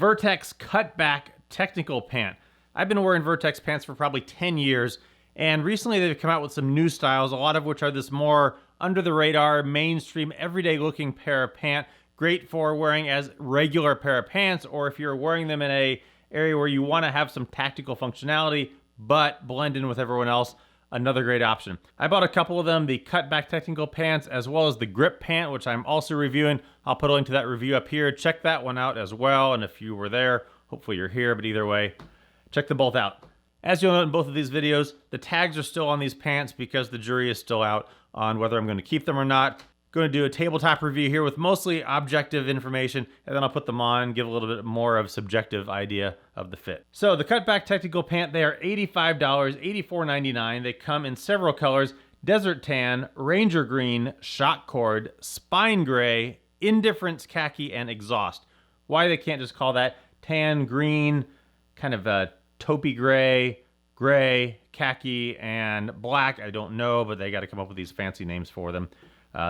Vertx Cutback Technical Pant. I've been wearing Vertx pants for probably 10 years, and recently they've come out with some new styles, a lot of which are this more under-the-radar, mainstream, everyday-looking pair of pant. Great for wearing as regular pair of pants, or if you're wearing them in a area where you want to have some tactical functionality, but blend in with everyone else. Another great option. I bought a couple of them, the Cutback Technical Pants, as well as the Grip Pant, which I'm also reviewing. I'll put a link to that review up here. Check that one out as well, and if you were there, hopefully you're here, but either way, check them both out. As you'll note in both of these videos, the tags are still on these pants because the jury is still out on whether I'm going to keep them or not. Going to do a tabletop review here with mostly objective information, and then I'll put them on, give a little bit more of subjective idea of the fit. So the Cutback Technical Pant, they are $85, $84.99. They come in several colors: desert tan, ranger green, shock cord, spine gray, indifference khaki, and exhaust. Why they can't just call that tan, green, kind of a taupey gray, khaki, and black, I don't know, but they got to come up with these fancy names for them.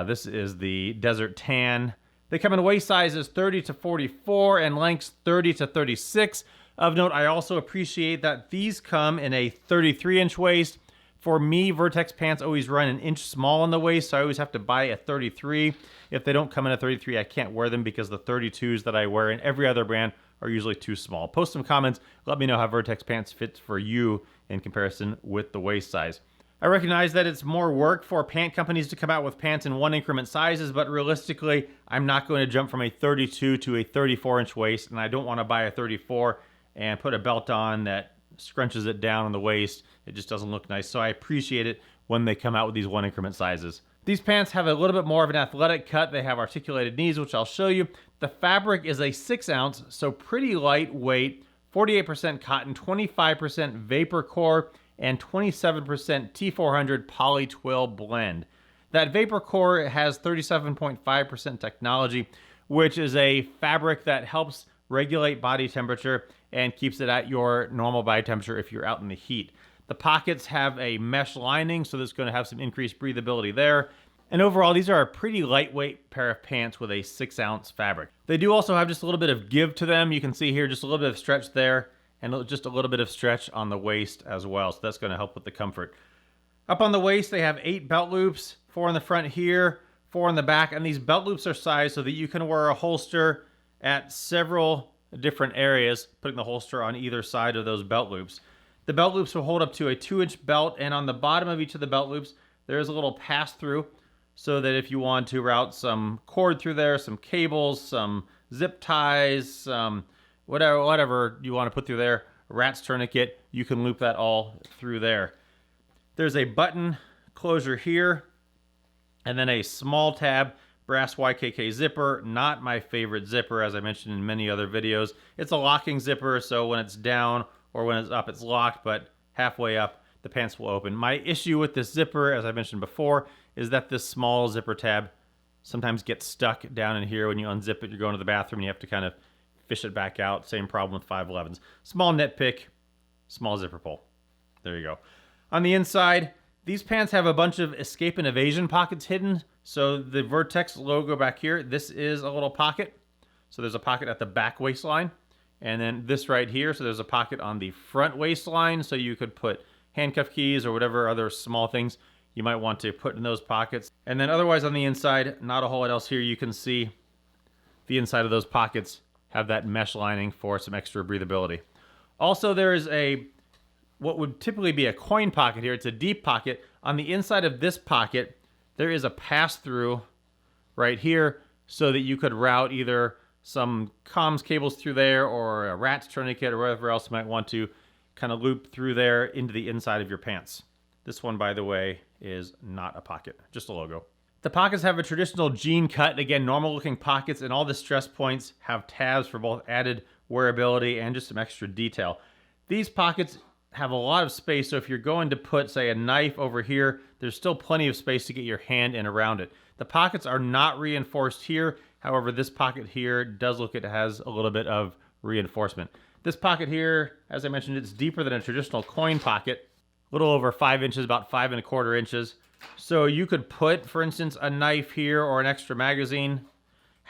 This is the Desert Tan. They come in waist sizes 30 to 44 and lengths 30 to 36. Of note, I also appreciate that these come in a 33-inch waist. For me, Vertx pants always run an inch small on the waist, so I always have to buy a 33. If they don't come in a 33, I can't wear them because the 32s that I wear in every other brand are usually too small. Post some comments. Let me know how Vertx pants fits for you in comparison with the waist size. I recognize that it's more work for pant companies to come out with pants in one increment sizes, but realistically, I'm not going to jump from a 32 to a 34-inch waist, and I don't want to buy a 34 and put a belt on that scrunches it down on the waist. It just doesn't look nice, so I appreciate it when they come out with these one increment sizes. These pants have a little bit more of an athletic cut. They have articulated knees, which I'll show you. The fabric is a 6-ounce, so pretty lightweight, 48% cotton, 25% vapor core, and 27% T400 poly twill blend. That vapor core has 37.5% technology, which is a fabric that helps regulate body temperature and keeps it at your normal body temperature if you're out in the heat. The pockets have a mesh lining, so that's going to have some increased breathability there. And overall, these are a pretty lightweight pair of pants with a 6-ounce fabric. They do also have just a little bit of give to them. You can see here just a little bit of stretch there, and just a little bit of stretch on the waist as well, so that's going to help with the comfort. Up on the waist, they have 8 belt loops, 4 in the front here, 4 in the back, and these belt loops are sized so that you can wear a holster at several different areas, putting the holster on either side of those belt loops. The belt loops will hold up to a 2-inch belt, and on the bottom of each of the belt loops, there is a little pass-through so that if you want to route some cord through there, some cables, some zip ties, some whatever you want to put through there, rat's tourniquet, you can loop that all through there. There's a button closure here, and then a small tab brass YKK zipper. Not my favorite zipper, as I mentioned in many other videos. It's a locking zipper, so when it's down or when it's up, it's locked, but halfway up, the pants will open. My issue with this zipper, as I mentioned before, is that this small zipper tab sometimes gets stuck down in here. When you unzip it, you're going to the bathroom, and you have to kind of fish it back out. Same problem with 511s. Small nitpick, small zipper pull. There you go. On the inside, these pants have a bunch of escape and evasion pockets hidden. So the Vertx logo back here, this is a little pocket. So there's a pocket at the back waistline. And then this right here, so there's a pocket on the front waistline. So you could put handcuff keys or whatever other small things you might want to put in those pockets. And then otherwise on the inside, not a whole lot else here. You can see the inside of those pockets have that mesh lining for some extra breathability. Also, there is what would typically be a coin pocket here. It's a deep pocket. On the inside of this pocket, there is a pass-through right here so that you could route either some comms cables through there or a rat's tourniquet or whatever else you might want to kind of loop through there into the inside of your pants. This one, by the way, is not a pocket, just a logo. The pockets have a traditional jean cut. Again, normal looking pockets, and all the stress points have tabs for both added wearability and just some extra detail. These pockets have a lot of space, so if you're going to put, say, a knife over here, there's still plenty of space to get your hand in around it. The pockets are not reinforced here. However, this pocket here does look like it has a little bit of reinforcement. This pocket here, as I mentioned, it's deeper than a traditional coin pocket, a little over 5 inches, about 5 1/4 inches. So you could put, for instance, a knife here or an extra magazine.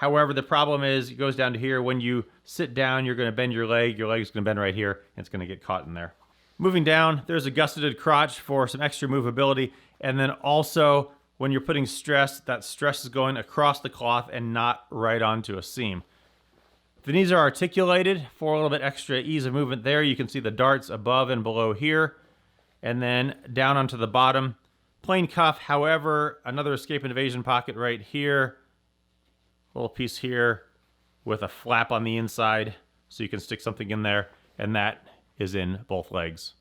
However, the problem is it goes down to here. When you sit down, you're going to bend your leg is going to bend right here, and it's going to get caught in there. Moving down, there's a gusseted crotch for some extra movability, and then also when you're putting stress, that stress is going across the cloth and not right onto a seam. The knees are articulated for a little bit extra ease of movement there. You can see the darts above and below here, and then down onto the bottom. Plain cuff, however, another escape and evasion pocket right here. A little piece here with a flap on the inside so you can stick something in there, and that is in both legs.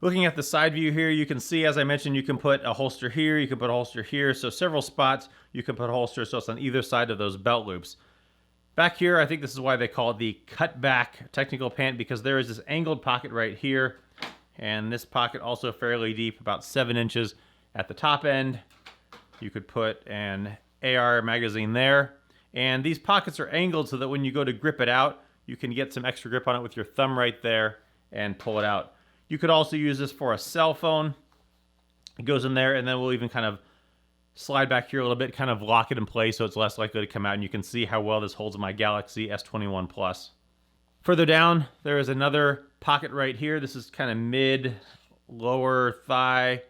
Looking at the side view here, you can see, as I mentioned, you can put a holster here, you can put a holster here, so several spots you can put a holster, so it's on either side of those belt loops. Back here, I think this is why they call it the Cutback technical pant, because there is this angled pocket right here, and this pocket also fairly deep, about 7 inches at the top end. You could put an AR magazine there, and these pockets are angled so that when you go to grip it out, you can get some extra grip on it with your thumb right there and pull it out. You could also use this for a cell phone. It goes in there, and then we'll even kind of slide back here a little bit, kind of lock it in place so it's less likely to come out, and you can see how well this holds my Galaxy S21 Plus. Further down, there is another pocket right here. This is kind of mid, lower thigh.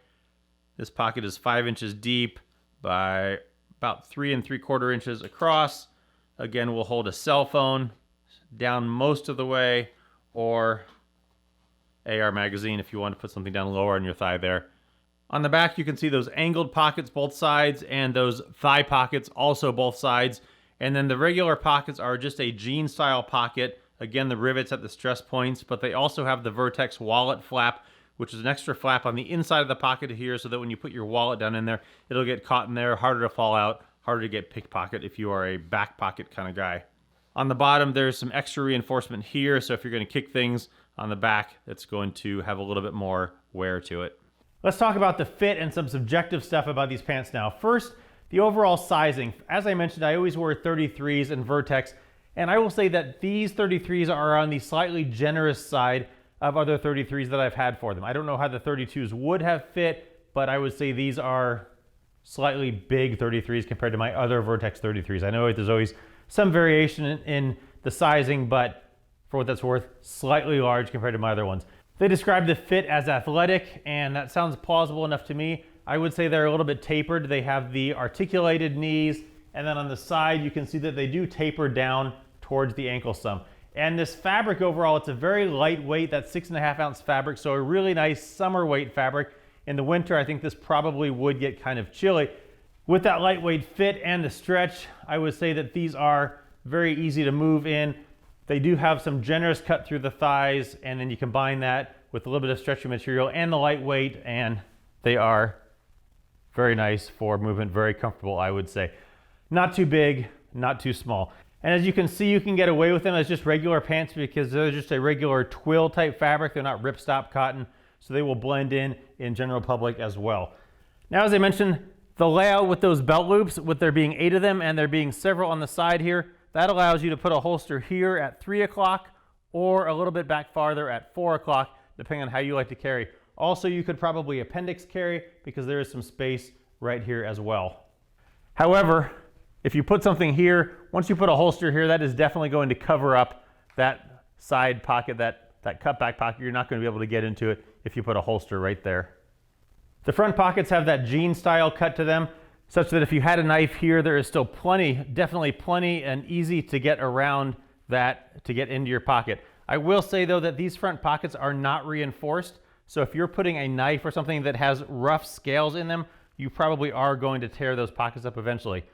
This pocket is 5 inches deep by about 3 3/4 inches across. Again, we'll hold a cell phone down most of the way, or AR magazine if you want to put something down lower on your thigh there. On the back, you can see those angled pockets both sides and those thigh pockets also both sides. And then the regular pockets are just a jean style pocket. Again, the rivets at the stress points, but they also have the Vertx wallet flap, which is an extra flap on the inside of the pocket here so that when you put your wallet down in there, it'll get caught in there, harder to fall out, harder to get pickpocket if you are a back pocket kind of guy. On the bottom, there's some extra reinforcement here, so if you're going to kick things on the back, it's going to have a little bit more wear to it. Let's talk about the fit and some subjective stuff about these pants now. First, the overall sizing. As I mentioned, I always wear 33s in Vertx, and I will say that these 33s are on the slightly generous side of other 33s that I've had for them. I don't know how the 32s would have fit, but I would say these are slightly big 33s compared to my other Vertx 33s. I know there's always some variation in the sizing, but for what that's worth, slightly large compared to my other ones. They describe the fit as athletic, and that sounds plausible enough to me. I would say they're a little bit tapered. They have the articulated knees, and then on the side, you can see that they do taper down towards the ankle some. And this fabric overall, it's a very lightweight, that's 6.5 ounce fabric, so a really nice summer weight fabric. In the winter, I think this probably would get kind of chilly. With that lightweight fit and the stretch, I would say that these are very easy to move in. They do have some generous cut through the thighs, and then you combine that with a little bit of stretchy material and the lightweight, and they are very nice for movement, very comfortable, I would say. Not too big, not too small. And as you can see, you can get away with them as just regular pants because they're just a regular twill type fabric. They're not ripstop cotton, so they will blend in general public as well. Now, as I mentioned, the layout with those belt loops, with there being 8 of them and there being several on the side here, that allows you to put a holster here at 3 o'clock or a little bit back farther at 4 o'clock, depending on how you like to carry. Also, you could probably appendix carry because there is some space right here as well. However, if you put something here, once you put a holster here, that is definitely going to cover up that side pocket, that cutback pocket. You're not going to be able to get into it if you put a holster right there. The front pockets have that jean style cut to them, such that if you had a knife here, there is still plenty, definitely plenty and easy to get around that to get into your pocket. I will say though that these front pockets are not reinforced, so if you're putting a knife or something that has rough scales in them, you probably are going to tear those pockets up eventually.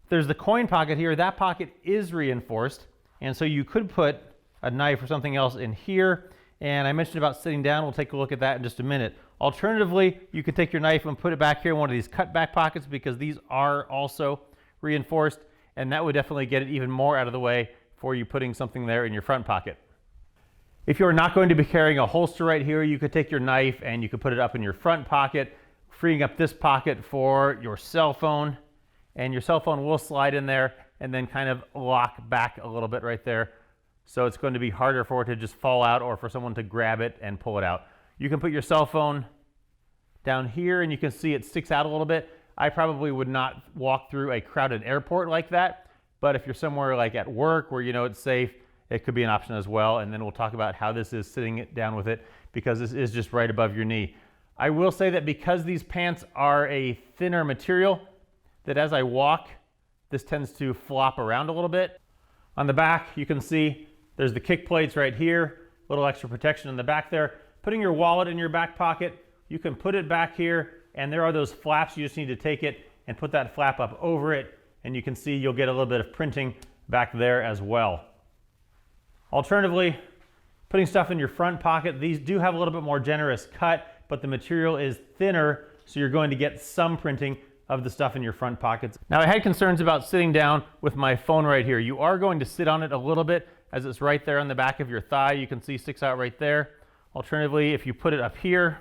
There's the coin pocket here. That pocket is reinforced, and so you could put a knife or something else in here. And I mentioned about sitting down. We'll take a look at that in just a minute. Alternatively, you could take your knife and put it back here in one of these cutback pockets because these are also reinforced, and that would definitely get it even more out of the way for you putting something there in your front pocket. If you're not going to be carrying a holster right here, you could take your knife and you could put it up in your front pocket, freeing up this pocket for your cell phone, and your cell phone will slide in there and then kind of lock back a little bit right there. So it's going to be harder for it to just fall out or for someone to grab it and pull it out. You can put your cell phone down here and you can see it sticks out a little bit. I probably would not walk through a crowded airport like that, but if you're somewhere like at work where you know it's safe, it could be an option as well. And then we'll talk about how this is sitting it down with it, because this is just right above your knee. I will say that because these pants are a thinner material, that as I walk, this tends to flop around a little bit. On the back, you can see there's the kick plates right here, a little extra protection in the back there. Putting your wallet in your back pocket, you can put it back here, and there are those flaps. You just need to take it and put that flap up over it, and you can see you'll get a little bit of printing back there as well. Alternatively, putting stuff in your front pocket, these do have a little bit more generous cut, but the material is thinner, so you're going to get some printing of the stuff in your front pockets. Now, I had concerns about sitting down with my phone right here. You are going to sit on it a little bit, as it's right there on the back of your thigh. You can see sticks out right there. Alternatively, if you put it up here,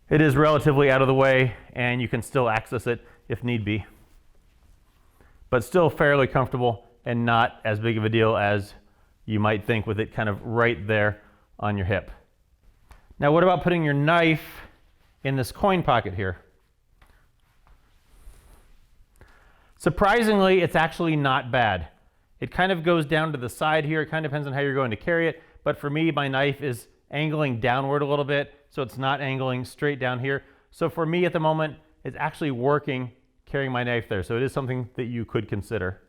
it is relatively out of the way, and you can still access it if need be. But still fairly comfortable and not as big of a deal as you might think with it kind of right there on your hip. Now, what about putting your knife in this coin pocket here? Surprisingly, it's actually not bad. It kind of goes down to the side here. It kind of depends on how you're going to carry it. But for me, my knife is angling downward a little bit, so it's not angling straight down here. So for me at the moment, it's actually working carrying my knife there. So it is something that you could consider.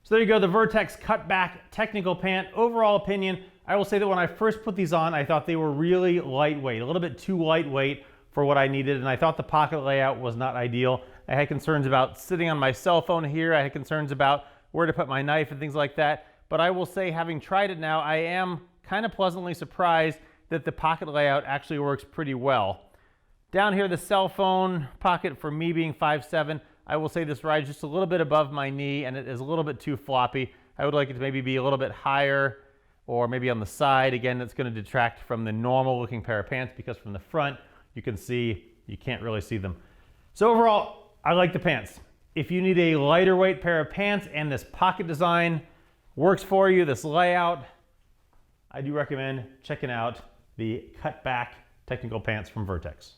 So there you go, the Vertx Cutback Technical Pant. Overall opinion, I will say that when I first put these on, I thought they were really lightweight, a little bit too lightweight for what I needed, and I thought the pocket layout was not ideal. I had concerns about sitting on my cell phone here. I had concerns about where to put my knife and things like that. But I will say, having tried it now, I am kind of pleasantly surprised that the pocket layout actually works pretty well. Down here, the cell phone pocket, for me being 5'7", I will say this rides just a little bit above my knee, and it is a little bit too floppy. I would like it to maybe be a little bit higher, or maybe on the side. Again, that's going to detract from the normal looking pair of pants, because from the front, you can see, you can't really see them. So overall, I like the pants. If you need a lighter weight pair of pants and this pocket design works for you, this layout, I do recommend checking out the Cutback Technical Pants from Vertx.